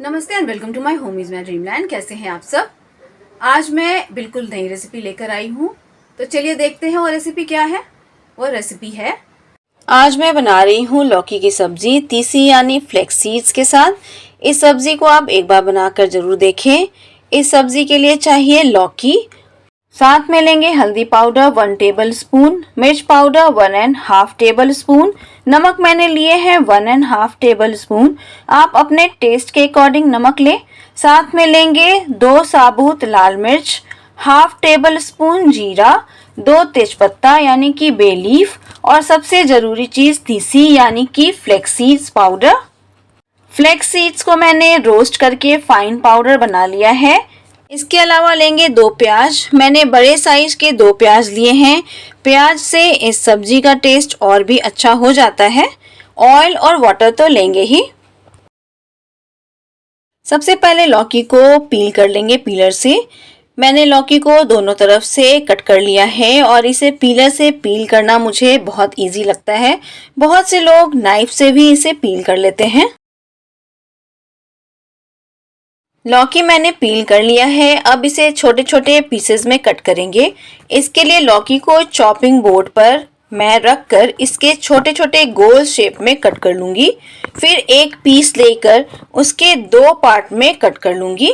नमस्ते and welcome to my home is my dreamland. कैसे हैं आप सब। आज मैं बिल्कुल नई रेसिपी लेकर आई हूँ, तो चलिए देखते हैं वो रेसिपी क्या है। वो रेसिपी है, आज मैं बना रही हूँ लौकी की सब्जी तीसी यानी फ्लेक्स सीड्स के साथ। इस सब्जी को आप एक बार बनाकर जरूर देखें। इस सब्जी के लिए चाहिए लौकी, साथ में लेंगे हल्दी पाउडर 1 टेबल स्पून, मिर्च पाउडर 1.5 टेबल स्पून, नमक मैंने लिए हैं 1.5 टेबल स्पून। आप अपने टेस्ट के अकॉर्डिंग नमक लें। साथ में लेंगे 2 साबुत लाल मिर्च, हाफ टेबल स्पून जीरा, 2 तेजपत्ता यानी कि बे लीफ, और सबसे ज़रूरी चीज़ तीसी यानी कि flax seeds powder. Flax seeds को मैंने रोस्ट करके फाइन पाउडर बना लिया है। इसके अलावा लेंगे 2 प्याज, मैंने बड़े साइज के 2 प्याज लिए हैं। प्याज से इस सब्जी का टेस्ट और भी अच्छा हो जाता है। ऑयल और वाटर तो लेंगे ही। सबसे पहले लौकी को पील कर लेंगे पीलर से। मैंने लौकी को दोनों तरफ से कट कर लिया है और इसे पीलर से पील करना मुझे बहुत इजी लगता है। बहुत से लोग नाइफ से भी इसे पील कर लेते हैं। लौकी मैंने पील कर लिया है। अब इसे छोटे छोटे पीसेस में कट करेंगे। इसके लिए लौकी को चॉपिंग बोर्ड पर मैं रख कर इसके छोटे छोटे गोल शेप में कट कर लूँगी। फिर एक पीस लेकर उसके 2 पार्ट में कट कर लूँगी।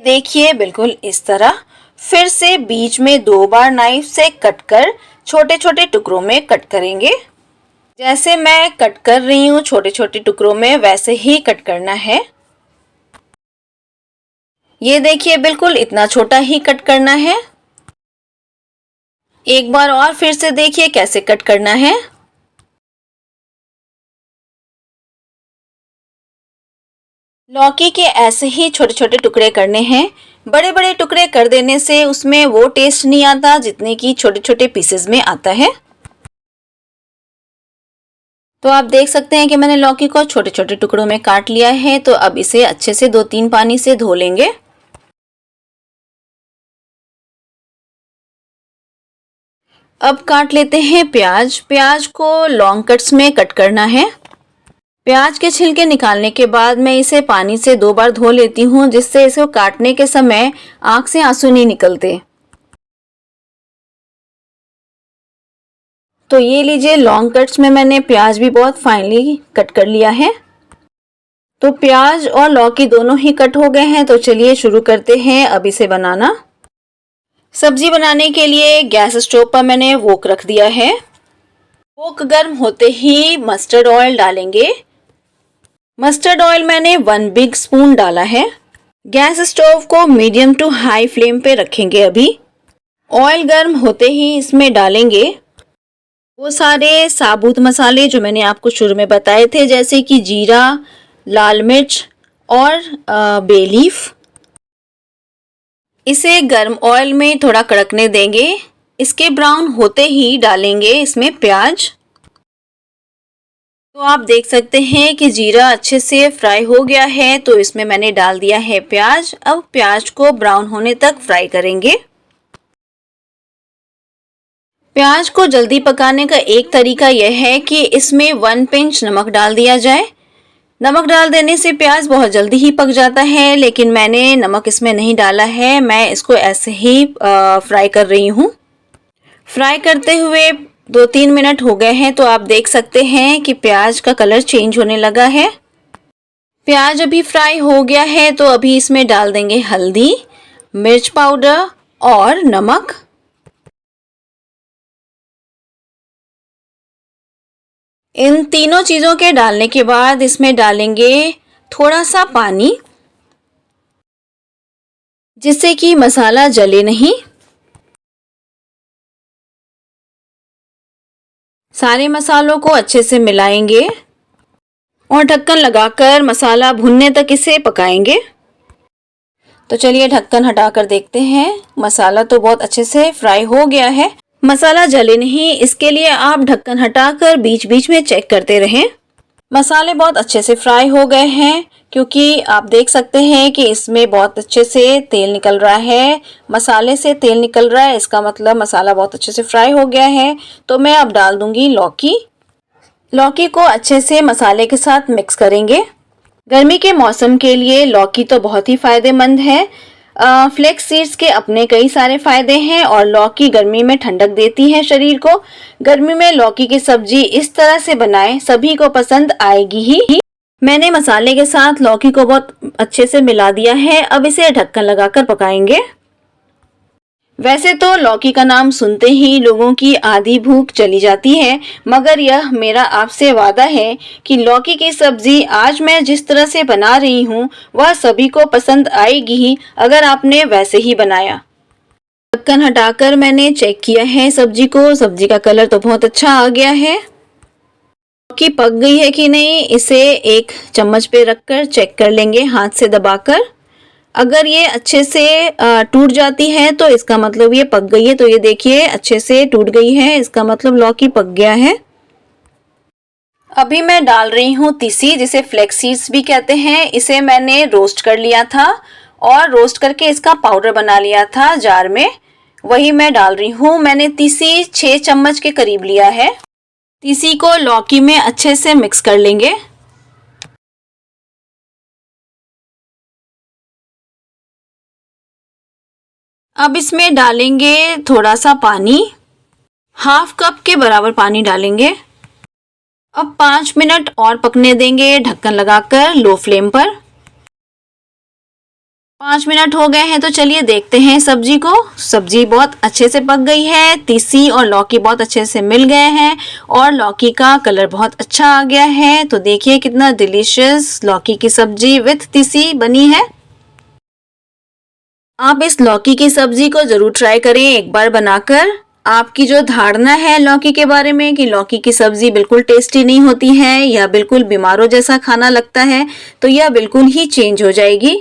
देखिए बिल्कुल इस तरह। फिर से बीच में 2 बार नाइफ से कट कर छोटे छोटे टुकड़ों में कट करेंगे। जैसे मैं कट कर रही हूँ छोटे छोटे टुकड़ों में, वैसे ही कट करना है। ये देखिए बिल्कुल इतना छोटा ही कट करना है। एक बार और फिर से देखिए कैसे कट करना है। लौकी के ऐसे ही छोटे छोटे टुकड़े करने हैं। बड़े बड़े टुकड़े कर देने से उसमें वो टेस्ट नहीं आता जितने की छोटे छोटे पीसेस में आता है। तो आप देख सकते हैं कि मैंने लौकी को छोटे छोटे टुकड़ों में काट लिया है। तो अब इसे अच्छे से 2-3 पानी से धो लेंगे। अब काट लेते हैं प्याज। प्याज को लॉन्ग कट्स में कट करना है। प्याज के छिलके निकालने के बाद मैं इसे पानी से 2 बार धो लेती हूँ, जिससे इसे काटने के समय आंख से आंसू नहीं निकलते। तो ये लीजिए लॉन्ग कट्स में मैंने प्याज भी बहुत फाइनली कट कर लिया है। तो प्याज और लौकी दोनों ही कट हो गए हैं। तो चलिए शुरू करते हैं अब इसे बनाना। सब्जी बनाने के लिए गैस स्टोव पर मैंने वोक रख दिया है। वोक गर्म होते ही मस्टर्ड ऑयल डालेंगे। मस्टर्ड ऑयल मैंने 1 बिग स्पून डाला है। गैस स्टोव को मीडियम टू हाई फ्लेम पे रखेंगे। अभी ऑयल गर्म होते ही इसमें डालेंगे वो सारे साबुत मसाले जो मैंने आपको शुरू में बताए थे, जैसे कि जीरा, लाल मिर्च और बे लीफ। इसे गर्म ऑयल में थोड़ा कड़कने देंगे। इसके ब्राउन होते ही डालेंगे इसमें प्याज। तो आप देख सकते हैं कि जीरा अच्छे से फ्राई हो गया है। तो इसमें मैंने डाल दिया है प्याज। अब प्याज को ब्राउन होने तक फ्राई करेंगे। प्याज को जल्दी पकाने का एक तरीका यह है कि इसमें 1 पिंच नमक डाल दिया जाए। नमक डाल देने से प्याज बहुत जल्दी ही पक जाता है, लेकिन मैंने नमक इसमें नहीं डाला है। मैं इसको ऐसे ही फ्राई कर रही हूँ। फ्राई करते हुए 2-3 मिनट हो गए हैं। तो आप देख सकते हैं कि प्याज का कलर चेंज होने लगा है। प्याज अभी फ्राई हो गया है। तो अभी इसमें डाल देंगे हल्दी, मिर्च पाउडर और नमक। इन तीनों चीज़ों के डालने के बाद इसमें डालेंगे थोड़ा सा पानी, जिससे कि मसाला जले नहीं। सारे मसालों को अच्छे से मिलाएंगे और ढक्कन लगाकर मसाला भुनने तक इसे पकाएंगे। तो चलिए ढक्कन हटाकर देखते हैं। मसाला तो बहुत अच्छे से फ्राई हो गया है। मसाला जले नहीं, इसके लिए आप ढक्कन हटाकर बीच बीच में चेक करते रहें। मसाले बहुत अच्छे से फ्राई हो गए हैं, क्योंकि आप देख सकते हैं कि इसमें बहुत अच्छे से तेल निकल रहा है। मसाले से तेल निकल रहा है, इसका मतलब मसाला बहुत अच्छे से फ्राई हो गया है। तो मैं अब डाल दूंगी लौकी। लौकी को अच्छे से मसाले के साथ मिक्स करेंगे। गर्मी के मौसम के लिए लौकी तो बहुत ही फायदेमंद है। फ्लेक्स सीड्स के अपने कई सारे फायदे हैं और लौकी गर्मी में ठंडक देती है शरीर को। गर्मी में लौकी की सब्जी इस तरह से बनाएं, सभी को पसंद आएगी ही। मैंने मसाले के साथ लौकी को बहुत अच्छे से मिला दिया है। अब इसे ढक्कन लगाकर पकाएंगे। वैसे तो लौकी का नाम सुनते ही लोगों की आधी भूख चली जाती है, मगर यह मेरा आपसे वादा है कि लौकी की सब्जी आज मैं जिस तरह से बना रही हूँ वह सभी को पसंद आएगी ही, अगर आपने वैसे ही बनाया। ढक्कन हटाकर मैंने चेक किया है सब्जी को। सब्जी का कलर तो बहुत अच्छा आ गया है। लौकी पक गई है कि नहीं, इसे एक चम्मच पे रखकर चेक कर लेंगे हाथ से दबाकर। अगर ये अच्छे से टूट जाती है तो इसका मतलब ये पक गई है। तो ये देखिए अच्छे से टूट गई है, इसका मतलब लौकी पक गया है। अभी मैं डाल रही हूँ तीसी, जिसे फ्लेक्स सीड्स भी कहते हैं। इसे मैंने रोस्ट कर लिया था और रोस्ट करके इसका पाउडर बना लिया था जार में, वही मैं डाल रही हूँ। मैंने तीसी 6 चम्मच के करीब लिया है। तीसी को लौकी में अच्छे से मिक्स कर लेंगे। अब इसमें डालेंगे थोड़ा सा पानी, हाफ कप के बराबर पानी डालेंगे। अब 5 मिनट और पकने देंगे ढक्कन लगाकर लो फ्लेम पर। 5 मिनट हो गए हैं तो चलिए देखते हैं सब्जी को। सब्जी बहुत अच्छे से पक गई है, तीसी और लौकी बहुत अच्छे से मिल गए हैं और लौकी का कलर बहुत अच्छा आ गया है। तो देखिए कितना डिलीशियस लौकी की सब्जी विथ तीसी बनी है। आप इस लौकी की सब्जी को जरूर ट्राई करें एक बार बनाकर। आपकी जो धारणा है लौकी के बारे में कि लौकी की सब्जी बिल्कुल टेस्टी नहीं होती है या बिल्कुल बीमारों जैसा खाना लगता है, तो यह बिल्कुल ही चेंज हो जाएगी।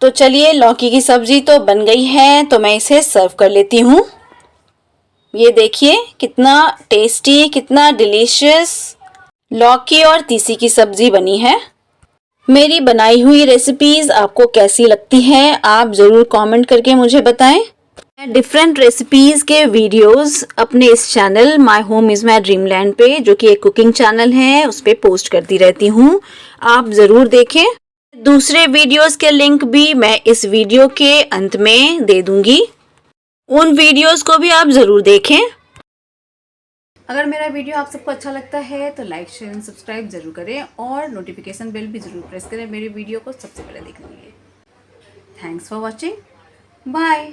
तो चलिए लौकी की सब्जी तो बन गई है, तो मैं इसे सर्व कर लेती हूँ। ये देखिए कितना टेस्टी, कितना डिलीशियस लौकी और तीसी की सब्जी बनी है। मेरी बनाई हुई रेसिपीज आपको कैसी लगती है, आप ज़रूर कमेंट करके मुझे बताएं। मैं डिफरेंट रेसिपीज के वीडियोस अपने इस channel my home is my dreamland पे, जो कि एक कुकिंग चैनल है, उस पे पोस्ट करती रहती हूँ। आप ज़रूर देखें। दूसरे वीडियोस के लिंक भी मैं इस वीडियो के अंत में दे दूंगी, उन वीडियोस को भी आप ज़रूर देखें। अगर मेरा वीडियो आप सबको अच्छा लगता है तो लाइक शेयर एंड सब्सक्राइब जरूर करें और नोटिफिकेशन बेल भी जरूर प्रेस करें मेरे वीडियो को सबसे पहले देखने के लिए। Thanks for watching, bye.